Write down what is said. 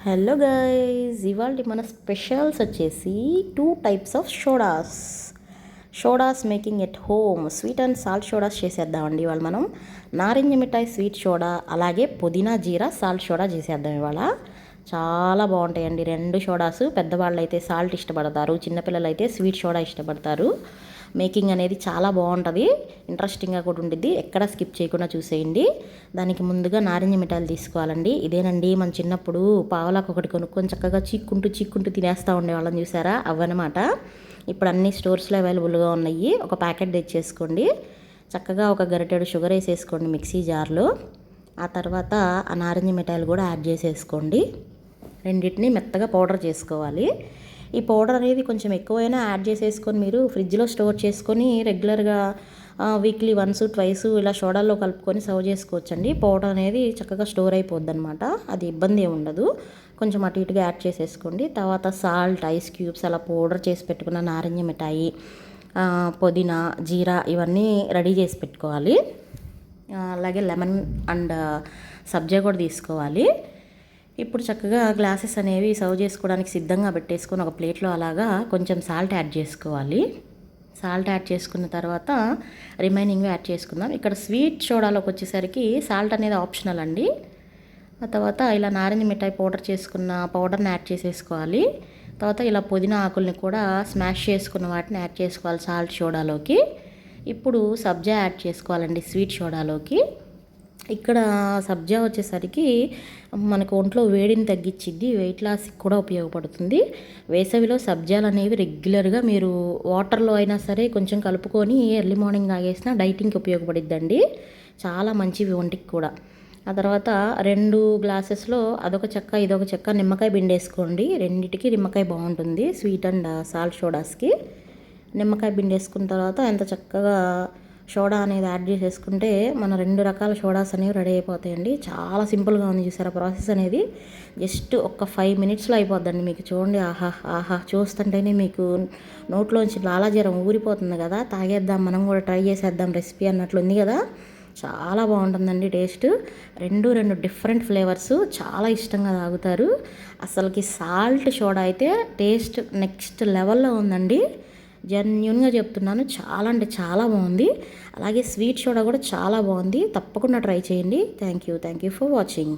Hello guys, ఇవాళ మన specials వచ్చేసి 2 types of sodas making at home. Sweet and salt sodas చేసేద్దామండి ఇవాళ మనం. నారింజ మిఠాయి స్వీట్ సోడా, అలాగే పుదీనా జీరా సాల్ట్ సోడా చేసేద్దాం ఇవాళ. చాలా బాగుంటాయండి రెండు సోడాస్. పెద్దవాళ్ళు అయితే సాల్ట్ ఇష్టపడతారు, చిన్నపిల్లలు అయితే స్వీట్ సోడా ఇష్టపడతారు. మేకింగ్ అనేది చాలా బాగుంటుంది, ఇంట్రెస్టింగ్గా కూడా ఉంటుంది. ఎక్కడ స్కిప్ చేయకుండా చూసేయండి. దానికి ముందుగా నారింజ మిఠాయిలు తీసుకోవాలండి. ఇదేనండి మన చిన్నప్పుడు పావలాకు ఒకటి కొనుక్కొని చక్కగా చీక్కుంటూ తినేస్తూ ఉండేవాళ్ళని చూసారా, అవన్నమాట. ఇప్పుడు అన్ని స్టోర్స్లో అవైలబుల్గా ఉన్నాయి. ఒక ప్యాకెట్ తెచ్చేసుకోండి. చక్కగా ఒక గరిటెడు షుగర్ వేసేసుకోండి మిక్సీ జార్లో. ఆ తర్వాత ఆ నారింజ మిఠాయిలు కూడా యాడ్ చేసేసుకోండి. రెండింటిని మెత్తగా పౌడర్ చేసుకోవాలి. ఈ పౌడర్ అనేది కొంచెం ఎక్కువైనా యాడ్ చేసేసుకొని మీరు ఫ్రిడ్జ్లో స్టోర్ చేసుకొని రెగ్యులర్గా వీక్లీ వన్స్ ట్వైస్ ఇలా సోడాల్లో కలుపుకొని సర్వ్ చేసుకోవచ్చండి. పౌడర్ అనేది చక్కగా స్టోర్ అయిపోద్ది అనమాట, అది ఇబ్బంది ఏమి ఉండదు. కొంచెం అటు ఇటుగా యాడ్ చేసేసుకోండి. తర్వాత సాల్ట్, ఐస్ క్యూబ్స్, అలా పౌడర్ చేసి పెట్టుకున్న నారింజ మిఠాయి, పుదీనా, జీరా ఇవన్నీ రెడీ చేసి పెట్టుకోవాలి. అలాగే లెమన్ అండ్ సబ్జా కూడా తీసుకోవాలి. ఇప్పుడు చక్కగా గ్లాసెస్ అనేవి సర్వ్ చేసుకోవడానికి సిద్ధంగా పెట్టేసుకొని ఒక ప్లేట్లో అలాగా కొంచెం సాల్ట్ యాడ్ చేసుకోవాలి. సాల్ట్ యాడ్ చేసుకున్న తర్వాత రిమైనింగ్ యాడ్ చేసుకుందాం. ఇక్కడ స్వీట్ సోడాలోకి వచ్చేసరికి సాల్ట్ అనేది ఆప్షనల్ అండి. ఆ తర్వాత ఇలా నారింజ మిఠాయి పౌడర్ చేసుకున్న పౌడర్ని యాడ్ చేసేసుకోవాలి. తర్వాత ఇలా పుదీనా ఆకుల్ని కూడా స్మాష్ చేసుకున్న వాటిని యాడ్ చేసుకోవాలి సాల్ట్ సోడాలోకి. ఇప్పుడు సబ్జా యాడ్ చేసుకోవాలండి స్వీట్ సోడాలోకి. ఇక్కడ సబ్జా వచ్చేసరికి మనకు ఒంట్లో వేడిని తగ్గించిద్ది, వెయిట్ లాస్కి కూడా ఉపయోగపడుతుంది. వేసవిలో సబ్జాలు అనేవి రెగ్యులర్గా మీరు వాటర్లో అయినా సరే కొంచెం కలుపుకొని ఎర్లీ మార్నింగ్ తాగేసినా డైటింగ్కి ఉపయోగపడిద్దండి. చాలా మంచివి ఒంటికి కూడా. ఆ తర్వాత 2 గ్లాసెస్లో అదొక చెక్క ఇదొక చెక్క నిమ్మకాయ పిండేసుకోండి. రెండిటికి నిమ్మకాయ బాగుంటుంది స్వీట్ అండ్ సాల్ట్ సోడాస్కి. నిమ్మకాయ పిండేసుకున్న తర్వాత ఎంత చక్కగా సోడా అనేది యాడ్ చేసేసుకుంటే మన 2 రకాల సోడాస్ అనేవి రెడీ అయిపోతాయండి. చాలా సింపుల్గా ఉంది చూసారా ప్రాసెస్ అనేది. జస్ట్ ఒక 5 మినిట్స్లో అయిపోద్దండి మీకు. చూడండి, ఆహా చూస్తుంటేనే మీకు నోట్లోంచి లాలాజలం ఊరిపోతుంది కదా. తాగేద్దాం, మనం కూడా ట్రై చేసేద్దాం రెసిపీ అన్నట్లుంది కదా. చాలా బాగుంటుందండి టేస్ట్. రెండు డిఫరెంట్ ఫ్లేవర్స్, చాలా ఇష్టంగా తాగుతారు. అసలుకి సాల్ట్ సోడా అయితే టేస్ట్ నెక్స్ట్ లెవెల్లో ఉందండి. జెన్యూన్గా చెప్తున్నాను, చాలా అంటే చాలా బాగుంది. అలాగే స్వీట్ సోడా కూడా చాలా బాగుంది. తప్పకుండా ట్రై చేయండి. Thank you for watching.